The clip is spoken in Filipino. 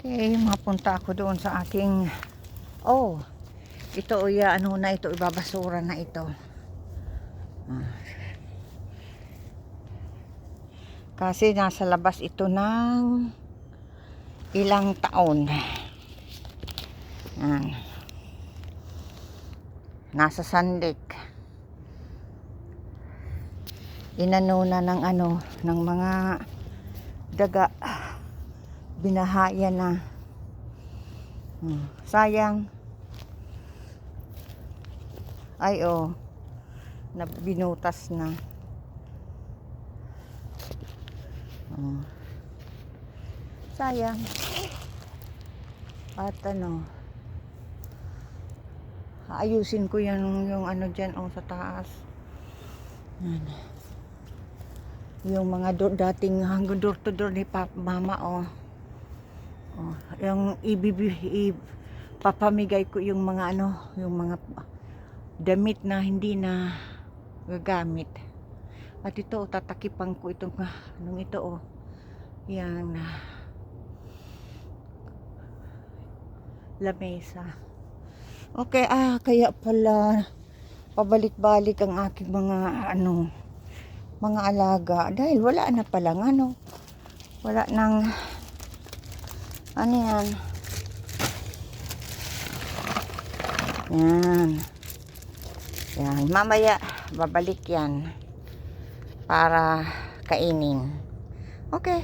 Okay, mapunta ako doon sa aking ito ano na ito, ibabasura na ito. Kasi nasa labas ito ng ilang taon. Nasa sandik. Inano na ng ng mga daga. Binahaya na. Sayang. Ay na binutas na. Sayang. At ayusin ko yan yung dyan sa taas. Yan. Yung mga dating door to door ni mama yung papamigay ko yung mga yung mga damit na hindi na gagamit. At ito tatakipan ko itong ito yan lamesa. Okay, kaya pala pabalik-balik ang aking mga mga alaga dahil wala na palang wala nang yan. Yan, mamaya babalik yan para kainin. Okay.